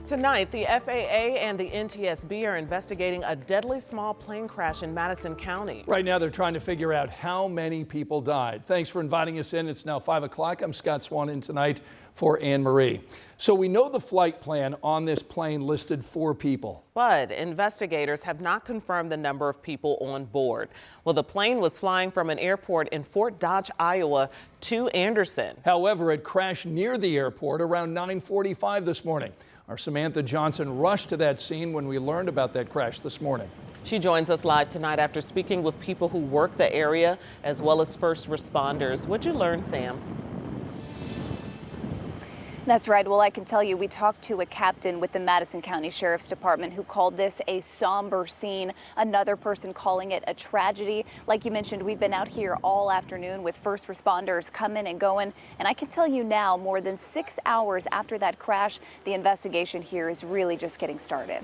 Tonight, the FAA and the NTSB are investigating a deadly small plane crash in Madison County. Right now, they're trying to figure out how many people died. Thanks for inviting us in. It's now 5 o'clock. I'm Scott Swan in tonight for Anne Marie. So we know the flight plan on this plane listed 4 people. But investigators have not confirmed the number of people on board. Well, the plane was flying from an airport in Fort Dodge, Iowa to Anderson. However, it crashed near the airport around 9:45 this morning. Our Samantha Johnson rushed to that scene when we learned about that crash this morning. She joins us live tonight after speaking with people who work the area as well as first responders. What'd you learn, Sam? That's right. Well, I can tell you we talked to a captain with the Madison County Sheriff's Department who called this a somber scene. Another person calling it a tragedy. Like you mentioned, we've been out here all afternoon with first responders coming and going. And I can tell you now, more than 6 hours after that crash, the investigation here is really just getting started.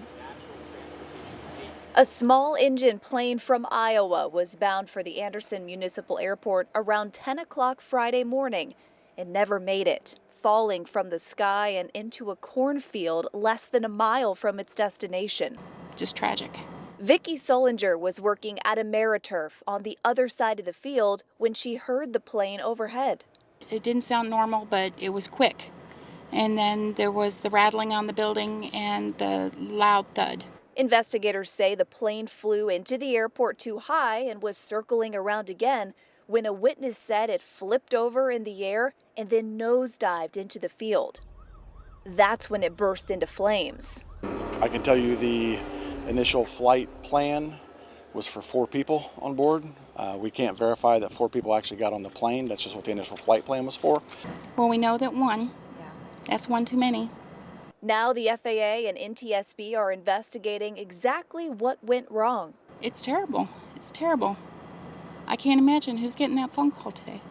A small engine plane from Iowa was bound for the Anderson Municipal Airport around 10 o'clock Friday morning. It never made it, falling from the sky and into a cornfield less than a mile from its destination. Just tragic. Vicki Sullinger was working at AmeriTurf on the other side of the field when she heard the plane overhead. It didn't sound normal, but it was quick. And then there was the rattling on the building and the loud thud. Investigators say the plane flew into the airport too high and was circling around again when a witness said it flipped over in the air and then nosedived into the field. That's when it burst into flames. I can tell you the initial flight plan was for 4 people on board. We can't verify that 4 people actually got on the plane. That's just what the initial flight plan was for. Well, we know that one. That's one too many. Now the FAA and NTSB are investigating exactly what went wrong. It's terrible. It's terrible. I can't imagine who's getting that phone call today.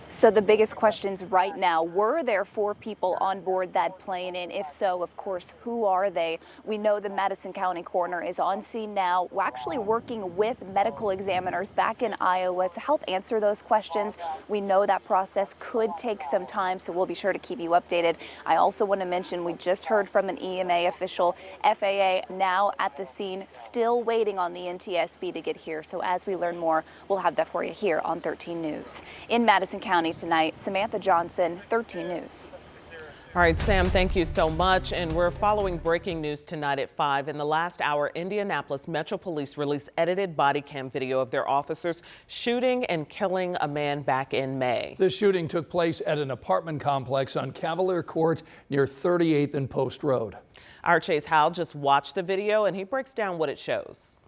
So the biggest questions right now, were there 4 people on board that plane? And if so, of course, who are they? We know the Madison County coroner is on scene now. We're actually working with medical examiners back in Iowa to help answer those questions. We know that process could take some time, so we'll be sure to keep you updated. I also want to mention we just heard from an EMA official. FAA now at the scene, still waiting on the NTSB to get here. So as we learn more, we'll have that for you here on 13 News. In Madison County tonight, Samantha Johnson, 13 News. All right, Sam, thank you so much. And we're following breaking news tonight at 5. In the last hour, Indianapolis Metro Police released edited body cam video of their officers shooting and killing a man back in May. The shooting took place at an apartment complex on Cavalier Court near 38th and Post Road. Our Chase Howell just watched the video and he breaks down what it shows.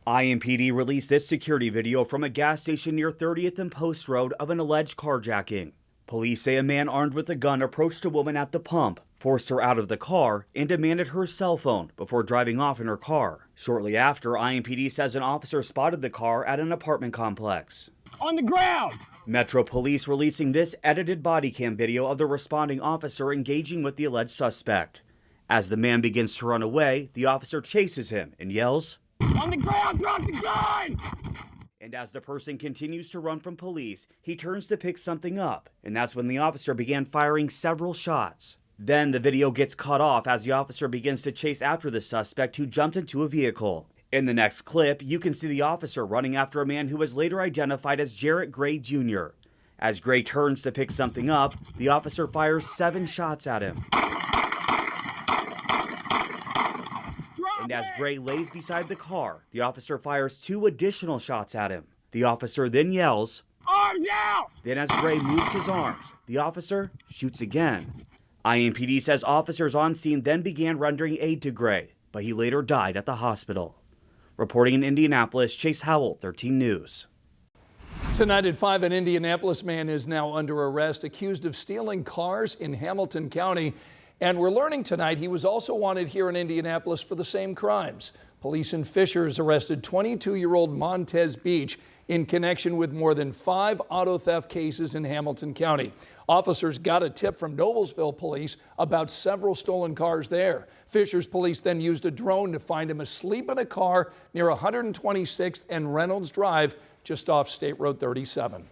IMPD released this security video from a gas station near 30th and Post Road of an alleged carjacking. Police say a man armed with a gun approached a woman at the pump, forced her out of the car, and demanded her cell phone before driving off in her car. Shortly after, IMPD says an officer spotted the car at an apartment complex. On the ground! Metro Police releasing this edited body cam video of the responding officer engaging with the alleged suspect. As the man begins to run away, the officer chases him and yells, "On the ground, drop the gun!" And as the person continues to run from police, he turns to pick something up, and that's when the officer began firing several shots. Then the video gets cut off as the officer begins to chase after the suspect who jumped into a vehicle. In the next clip, you can see the officer running after a man who was later identified as Jarrett Gray Jr. As Gray turns to pick something up, the officer fires 7 shots at him. And as Gray lays beside the car, the officer fires 2 additional shots at him. The officer then yells, "Arms out!" Then as Gray moves his arms, the officer shoots again. IMPD says officers on scene then began rendering aid to Gray, but he later died at the hospital. Reporting in Indianapolis, Chase Howell, 13 News. Tonight at 5, an Indianapolis man is now under arrest, accused of stealing cars in Hamilton County. And we're learning tonight he was also wanted here in Indianapolis for the same crimes. Police in Fishers arrested 22-year-old Montez Beach in connection with more than 5 auto theft cases in Hamilton County. Officers got a tip from Noblesville police about several stolen cars there. Fishers police then used a drone to find him asleep in a car near 126th and Reynolds Drive, just off State Road 37.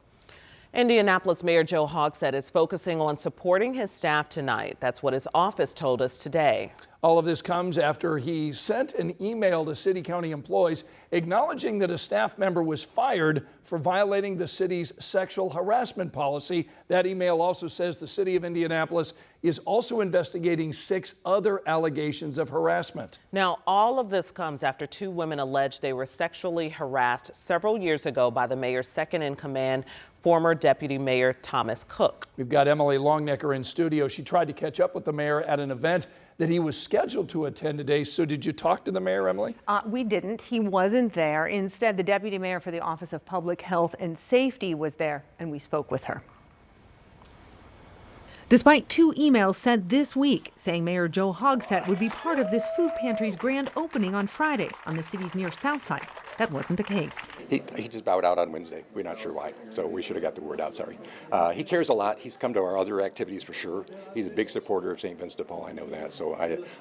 Indianapolis Mayor Joe Hogsett is focusing on supporting his staff tonight. That's what his office told us today. All of this comes after he sent an email to city-county employees acknowledging that a staff member was fired for violating the city's sexual harassment policy. That email also says the city of Indianapolis is also investigating 6 other allegations of harassment. Now, all of this comes after 2 women alleged they were sexually harassed several years ago by the mayor's second-in-command, former Deputy Mayor Thomas Cook. We've got Emily Longnecker in studio. She tried to catch up with the mayor at an event that he was scheduled to attend today. So did you talk to the mayor, Emily? We didn't. He wasn't there. Instead, the deputy mayor for the Office of Public Health and Safety was there, and we spoke with her. Despite 2 emails sent this week saying Mayor Joe Hogsett would be part of this food pantry's grand opening on Friday on the city's near south side, that wasn't the case. He just bowed out on Wednesday. We're not sure why, so we should have got the word out, sorry. He cares a lot. He's come to our other activities for sure. He's a big supporter of St. Vincent de Paul, I know that, so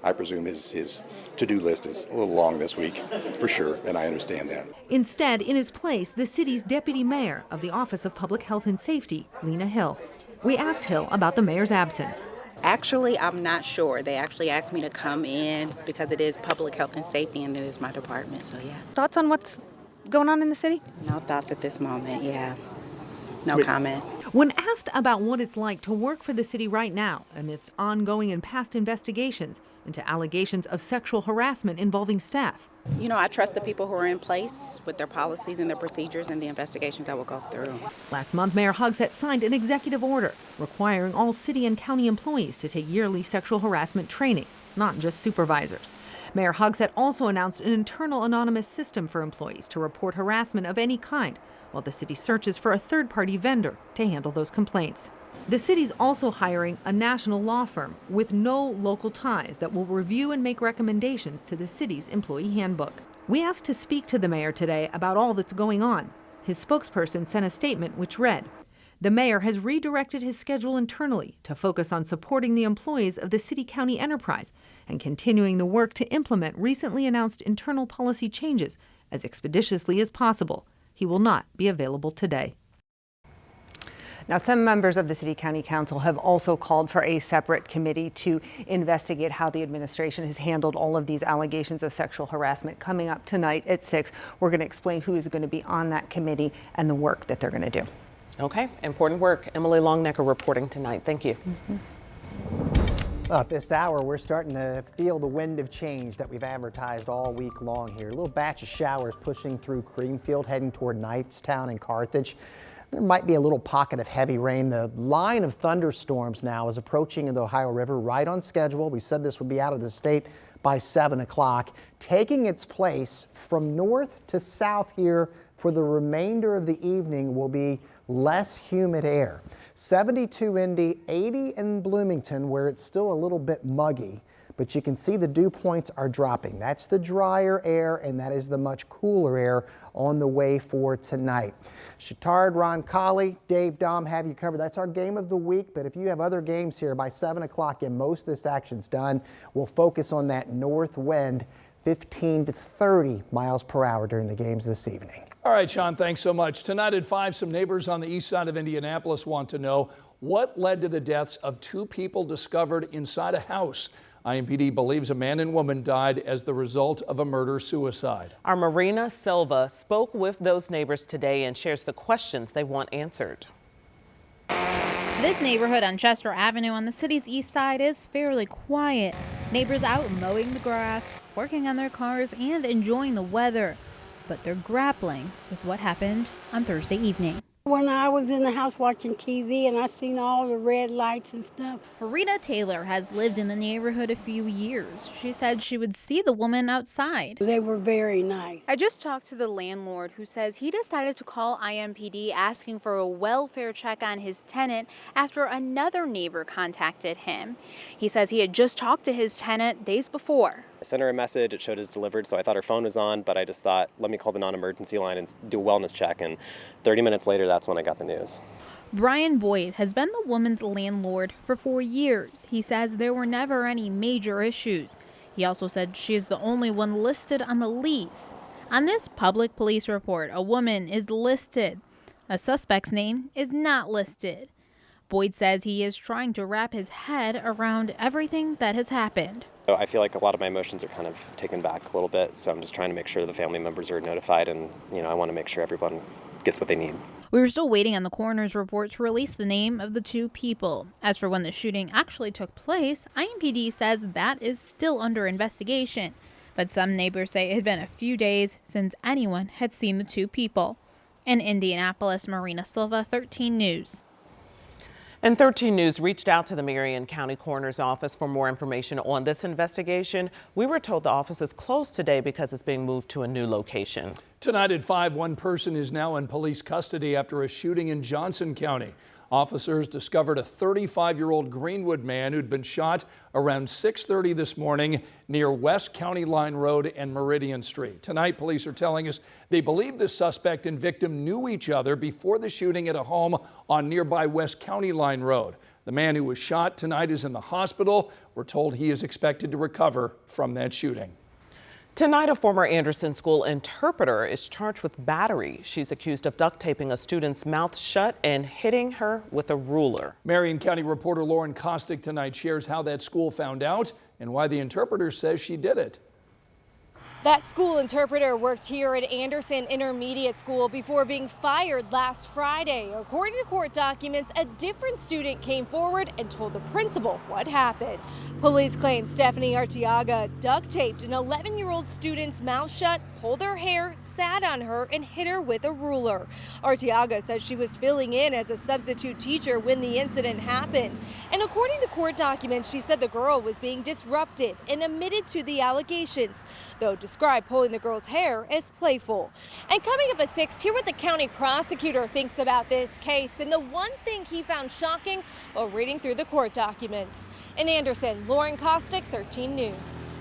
I presume his to-do list is a little long this week, for sure, and I understand that. Instead, in his place, the city's deputy mayor of the Office of Public Health and Safety, Lena Hill. We asked Hill about the mayor's absence. Actually, I'm not sure. They actually asked me to come in because it is public health and safety and it is my department, so yeah. Thoughts on what's going on in the city? No thoughts at this moment, yeah. No comment. When asked about what it's like to work for the city right now amidst ongoing and past investigations into allegations of sexual harassment involving staff. You know, I trust the people who are in place with their policies and their procedures and the investigations that will go through. Last month, Mayor Hogsett signed an executive order requiring all city and county employees to take yearly sexual harassment training, not just supervisors. Mayor Hogsett also announced an internal anonymous system for employees to report harassment of any kind, while the city searches for a third-party vendor to handle those complaints. The city's also hiring a national law firm with no local ties that will review and make recommendations to the city's employee handbook. We asked to speak to the mayor today about all that's going on. His spokesperson sent a statement which read, "The mayor has redirected his schedule internally to focus on supporting the employees of the city-county enterprise and continuing the work to implement recently announced internal policy changes as expeditiously as possible. He will not be available today." Now, some members of the City County Council have also called for a separate committee to investigate how the administration has handled all of these allegations of sexual harassment. Coming up tonight at 6, we're going to explain who is going to be on that committee and the work that they're going to do. Okay, important work. Emily Longnecker reporting tonight. Thank you. Well, at this hour, we're starting to feel the wind of change that we've advertised all week long here. A little batch of showers pushing through Creamfield, heading toward Knightstown and Carthage. There might be a little pocket of heavy rain. The line of thunderstorms now is approaching the Ohio River right on schedule. We said this would be out of the state by 7 o'clock. Taking its place from north to south here for the remainder of the evening will be less humid air. 72 Indy, 80 in Bloomington, where it's still a little bit muggy, but you can see the dew points are dropping. That's the drier air, and that is the much cooler air on the way for tonight. Shatard, Roncalli, Dave, Dom have you covered. That's our game of the week, but if you have other games here by 7 o'clock and most of this action's done, we'll focus on that north wind, 15 to 30 miles per hour during the games this evening. All right, Sean, thanks so much. Tonight at 5, some neighbors on the east side of Indianapolis want to know what led to the deaths of 2 people discovered inside a house. IMPD believes a man and woman died as the result of a murder-suicide. Our Marina Silva spoke with those neighbors today and shares the questions they want answered. This neighborhood on Chester Avenue on the city's east side is fairly quiet. Neighbors out mowing the grass, working on their cars, and enjoying the weather. But they're grappling with what happened on Thursday evening. When I was in the house watching TV and I seen all the red lights and stuff. Rita Taylor has lived in the neighborhood a few years. She said she would see the woman outside. They were very nice. I just talked to the landlord who says he decided to call IMPD asking for a welfare check on his tenant after another neighbor contacted him. He says he had just talked to his tenant days before. I sent her a message, it showed it's delivered, so I thought her phone was on, but I just thought, let me call the non-emergency line and do a wellness check, and 30 minutes later, that's when I got the news. Brian Boyd has been the woman's landlord for 4 years. He says there were never any major issues. He also said she is the only one listed on the lease. On this public police report, a woman is listed. A suspect's name is not listed. Boyd says he is trying to wrap his head around everything that has happened. So I feel like a lot of my emotions are kind of taken back a little bit, so I'm just trying to make sure the family members are notified, and I want to make sure everyone gets what they need. We were still waiting on the coroner's report to release the name of the two people. As for when the shooting actually took place, IMPD says that is still under investigation. But some neighbors say it had been a few days since anyone had seen the two people. In Indianapolis, Marina Silva, 13 News. And 13 News reached out to the Marion County Coroner's Office for more information on this investigation. We were told the office is closed today because it's being moved to a new location. Tonight at 5, one person is now in police custody after a shooting in Johnson County. Officers discovered a 35-year-old Greenwood man who'd been shot around 6:30 this morning near West County Line Road and Meridian Street. Tonight, police are telling us they believe the suspect and victim knew each other before the shooting at a home on nearby West County Line Road. The man who was shot tonight is in the hospital. We're told he is expected to recover from that shooting. Tonight, a former Anderson School interpreter is charged with battery. She's accused of duct taping a student's mouth shut and hitting her with a ruler. Marion County reporter Lauren Kostick tonight shares how that school found out and why the interpreter says she did it. That school interpreter worked here at Anderson Intermediate School before being fired last Friday. According to court documents, a different student came forward and told the principal what happened. Police claim Stephanie Arteaga duct taped an 11-year-old student's mouth shut, pulled her hair, sat on her, and hit her with a ruler. Arteaga says she was filling in as a substitute teacher when the incident happened. And according to court documents, she said the girl was being disruptive and admitted to the allegations, though described pulling the girl's hair as playful. And coming up at 6, hear what the county prosecutor thinks about this case and the one thing he found shocking while reading through the court documents. In Anderson, Lauren Kostick, 13 News.